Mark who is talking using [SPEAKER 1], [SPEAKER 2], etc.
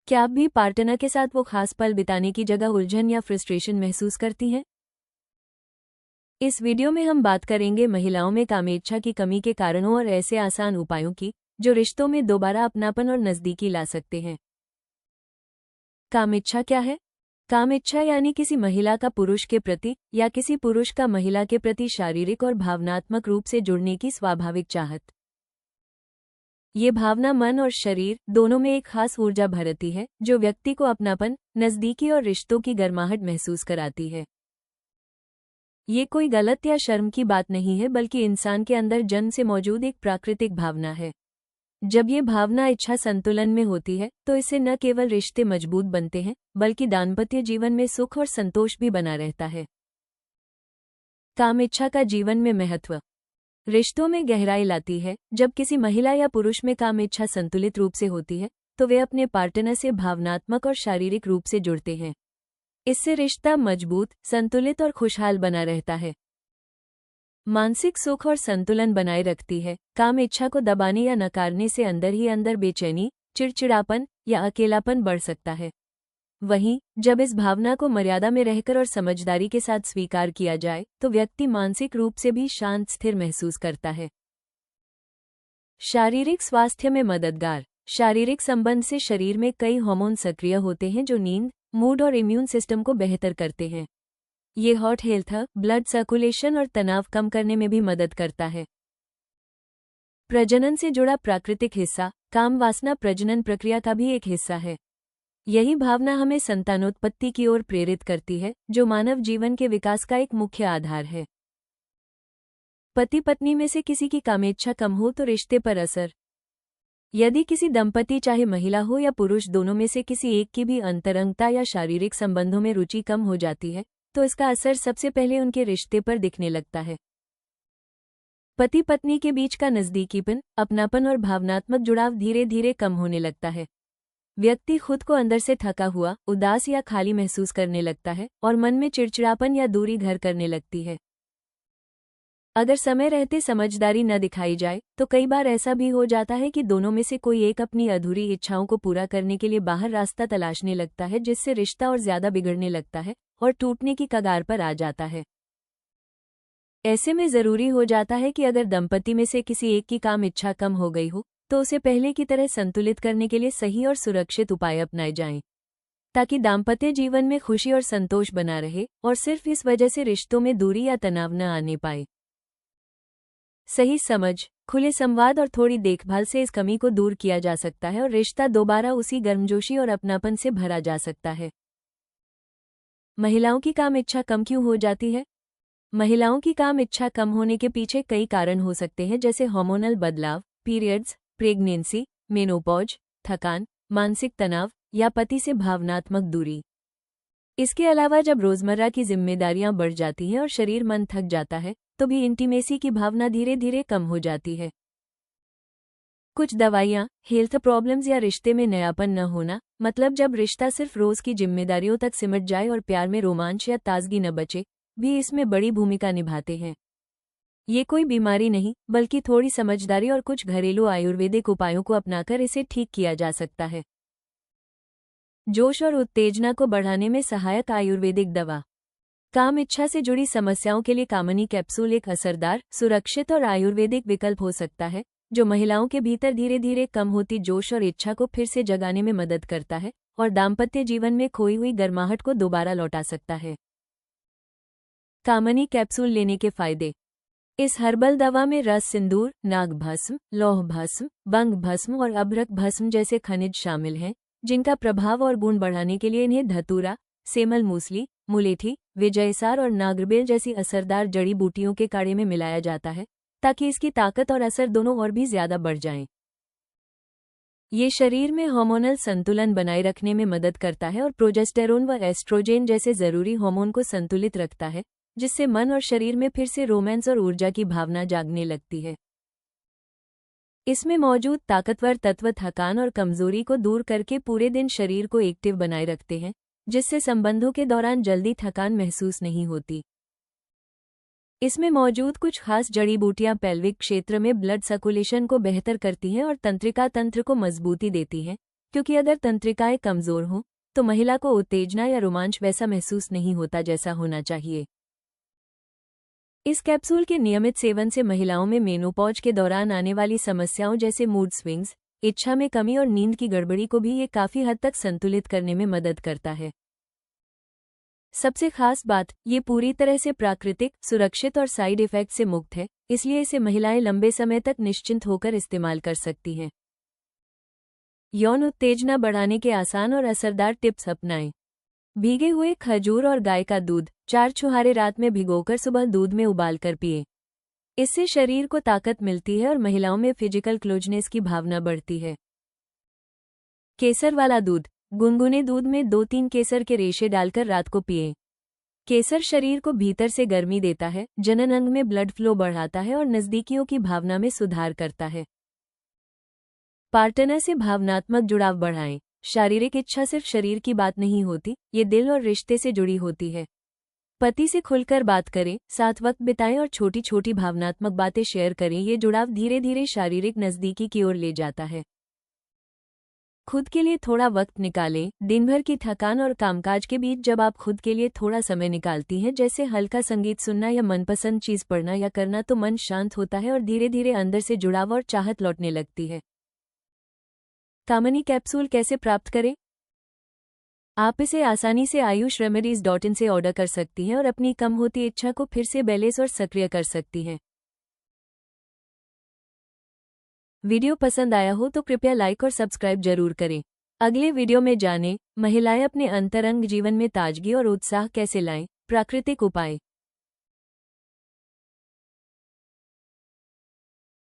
[SPEAKER 1] क्या आप भी पार्टनर के साथ वो खास पल बिताने की जगह उलझन या फ्रस्ट्रेशन महसूस करती हैं? इस वीडियो में हम बात करेंगे महिलाओं में कामेच्छा की कमी के कारणों और ऐसे आसान उपायों की जो रिश्तों में दोबारा अपनापन और नज़दीकी ला सकते हैं। कामेच्छा क्या है? कामेच्छा यानी किसी महिला का पुरुष के प्रति या किसी पुरुष का महिला के प्रति शारीरिक और भावनात्मक रूप से जुड़ने की स्वाभाविक चाहत। ये भावना मन और शरीर दोनों में एक खास ऊर्जा भरती है जो व्यक्ति को अपनापन, नज़दीकी और रिश्तों की गर्माहट महसूस कराती है। ये कोई गलत या शर्म की बात नहीं है, बल्कि इंसान के अंदर जन्म से मौजूद एक प्राकृतिक भावना है। जब ये भावना इच्छा संतुलन में होती है तो इससे न केवल रिश्ते मजबूत बनते हैं बल्कि दाम्पत्य जीवन में सुख और संतोष भी बना रहता है। कामेच्छा का जीवन में महत्व। रिश्तों में गहराई लाती है। जब किसी महिला या पुरुष में कामेच्छा संतुलित रूप से होती है तो वे अपने पार्टनर से भावनात्मक और शारीरिक रूप से जुड़ते हैं। इससे रिश्ता मजबूत, संतुलित और खुशहाल बना रहता है। मानसिक सुख और संतुलन बनाए रखती है। कामेच्छा को दबाने या नकारने से अंदर ही अंदर बेचैनी, चिड़चिड़ापन या अकेलापन बढ़ सकता है। वहीं जब इस भावना को मर्यादा में रहकर और समझदारी के साथ स्वीकार किया जाए तो व्यक्ति मानसिक रूप से भी शांत स्थिर महसूस करता है। शारीरिक स्वास्थ्य में मददगार। शारीरिक संबंध से शरीर में कई हार्मोन सक्रिय होते हैं जो नींद, मूड और इम्यून सिस्टम को बेहतर करते हैं। ये हार्ट हेल्थ, ब्लड सर्कुलेशन और तनाव कम करने में भी मदद करता है। प्रजनन से जुड़ा प्राकृतिक हिस्सा। काम वासना प्रजनन प्रक्रिया का भी एक हिस्सा है। यही भावना हमें संतानोत्पत्ति की ओर प्रेरित करती है जो मानव जीवन के विकास का एक मुख्य आधार है। पति पत्नी में से किसी की कामेच्छा कम हो तो रिश्ते पर असर। यदि किसी दंपति चाहे महिला हो या पुरुष दोनों में से किसी एक की भी अंतरंगता या शारीरिक संबंधों में रुचि कम हो जाती है तो इसका असर सबसे पहले उनके रिश्ते पर दिखने लगता है। पति पत्नी के बीच का नज़दीकीपन, अपनापन और भावनात्मक जुड़ाव धीरे धीरे कम होने लगता है। व्यक्ति खुद को अंदर से थका हुआ, उदास या खाली महसूस करने लगता है और मन में चिड़चिड़ापन या दूरी घर करने लगती है। अगर समय रहते समझदारी न दिखाई जाए तो कई बार ऐसा भी हो जाता है कि दोनों में से कोई एक अपनी अधूरी इच्छाओं को पूरा करने के लिए बाहर रास्ता तलाशने लगता है, जिससे रिश्ता और ज्यादा बिगड़ने लगता है और टूटने की कगार पर आ जाता है। ऐसे में जरूरी हो जाता है कि अगर दंपति में से किसी एक की काम इच्छा कम हो गई हो तो उसे पहले की तरह संतुलित करने के लिए सही और सुरक्षित उपाय अपनाए जाएं, ताकि दाम्पत्य जीवन में खुशी और संतोष बना रहे और सिर्फ इस वजह से रिश्तों में दूरी या तनाव न आने पाए। सही समझ, खुले संवाद और थोड़ी देखभाल से इस कमी को दूर किया जा सकता है और रिश्ता दोबारा उसी गर्मजोशी और अपनापन से भरा जा सकता है। महिलाओं की काम इच्छा कम क्यों हो जाती है? महिलाओं की काम इच्छा कम होने के पीछे कई कारण हो सकते हैं, जैसे हार्मोनल बदलाव, पीरियड्स, प्रेगनेंसी, मेनोपॉज, थकान, मानसिक तनाव या पति से भावनात्मक दूरी। इसके अलावा जब रोजमर्रा की जिम्मेदारियां बढ़ जाती हैं और शरीर मन थक जाता है तो भी इंटीमेसी की भावना धीरे धीरे कम हो जाती है। कुछ दवाइयां, हेल्थ प्रॉब्लम्स या रिश्ते में नयापन न होना, मतलब जब रिश्ता सिर्फ रोज की जिम्मेदारियों तक सिमट जाए और प्यार में रोमांच या ताजगी न बचे, भी इसमें बड़ी भूमिका निभाते हैं। ये कोई बीमारी नहीं, बल्कि थोड़ी समझदारी और कुछ घरेलू आयुर्वेदिक उपायों को अपनाकर इसे ठीक किया जा सकता है। जोश और उत्तेजना को बढ़ाने में सहायक आयुर्वेदिक दवा। काम इच्छा से जुड़ी समस्याओं के लिए कामनी कैप्सूल एक असरदार, सुरक्षित और आयुर्वेदिक विकल्प हो सकता है जो महिलाओं के भीतर धीरे धीरे कम होती जोश और इच्छा को फिर से जगाने में मदद करता है और दाम्पत्य जीवन में खोई हुई गर्माहट को दोबारा लौटा सकता है। कामनी कैप्सूल लेने के फायदे। इस हर्बल दवा में रस सिंदूर, नाग भस्म, लौह भस्म, बंग भस्म और अभ्रक भस्म जैसे खनिज शामिल हैं, जिनका प्रभाव और गुण बढ़ाने के लिए इन्हें धतूरा, सेमल मूसली, मुलेठी, विजयसार और नागरबेल जैसी असरदार जड़ी बूटियों के काढ़े में मिलाया जाता है ताकि इसकी ताकत और असर दोनों और भी ज्यादा बढ़ जाएं। ये शरीर में हार्मोनल संतुलन बनाए रखने में मदद करता है और प्रोजेस्टेरोन व एस्ट्रोजेन जैसे जरूरी हार्मोन को संतुलित रखता है, जिससे मन और शरीर में फिर से रोमांस और ऊर्जा की भावना जागने लगती है। इसमें मौजूद ताकतवर तत्व थकान और कमजोरी को दूर करके पूरे दिन शरीर को एक्टिव बनाए रखते हैं, जिससे संबंधों के दौरान जल्दी थकान महसूस नहीं होती। इसमें मौजूद कुछ खास जड़ी बूटियां पेल्विक क्षेत्र में ब्लड सर्कुलेशन को बेहतर करती हैं और तंत्रिका तंत्र को मजबूती देती हैं, क्योंकि अगर तंत्रिकाएं कमजोर हों तो महिला को उत्तेजना या रोमांच वैसा महसूस नहीं होता जैसा होना चाहिए। इस कैप्सूल के नियमित सेवन से महिलाओं में मेनोपॉज के दौरान आने वाली समस्याओं जैसे मूड स्विंग्स, इच्छा में कमी और नींद की गड़बड़ी को भी ये काफी हद तक संतुलित करने में मदद करता है। सबसे खास बात, ये पूरी तरह से प्राकृतिक, सुरक्षित और साइड इफेक्ट से मुक्त है, इसलिए इसे महिलाएं लंबे समय तक निश्चिंत होकर इस्तेमाल कर सकती हैं। यौन उत्तेजना बढ़ाने के आसान और असरदार टिप्स अपनाएं। भीगे हुए खजूर और गाय का दूध 4 छुहारे रात में भिगोकर सुबह दूध में उबालकर पिएं। इससे शरीर को ताकत मिलती है और महिलाओं में फिजिकल क्लोजनेस की भावना बढ़ती है। केसर वाला दूध, गुनगुने दूध में 2-3 केसर के रेशे डालकर रात को पिएं। केसर शरीर को भीतर से गर्मी देता है, जनन अंग में ब्लड फ्लो बढ़ाता है और नज़दीकियों की भावना में सुधार करता है। पार्टनर से भावनात्मक जुड़ाव बढ़ाएं। शारीरिक इच्छा सिर्फ शरीर की बात नहीं होती, ये दिल और रिश्ते से जुड़ी होती है। पति से खुलकर बात करें, साथ वक्त बिताएं और छोटी छोटी भावनात्मक बातें शेयर करें। ये जुड़ाव धीरे धीरे शारीरिक नज़दीकी की ओर ले जाता है। खुद के लिए थोड़ा वक्त निकालें। दिन भर की थकान और कामकाज के बीच जब आप खुद के लिए थोड़ा समय निकालती हैं, जैसे हल्का संगीत सुनना या मनपसंद चीज पढ़ना या करना, तो मन शांत होता है और धीरे धीरे अंदर से जुड़ाव और चाहत लौटने लगती है। कामनी कैप्सूल कैसे प्राप्त करें? आप इसे आसानी से ayushremedies.in से ऑर्डर कर सकती हैं और अपनी कम होती इच्छा को फिर से बैलेंस और सक्रिय कर सकती हैं। वीडियो पसंद आया हो तो कृपया लाइक और सब्सक्राइब जरूर करें। अगले वीडियो में जानें, महिलाएं अपने अंतरंग जीवन में ताजगी और उत्साह कैसे लाएं, प्राकृतिक उपाय।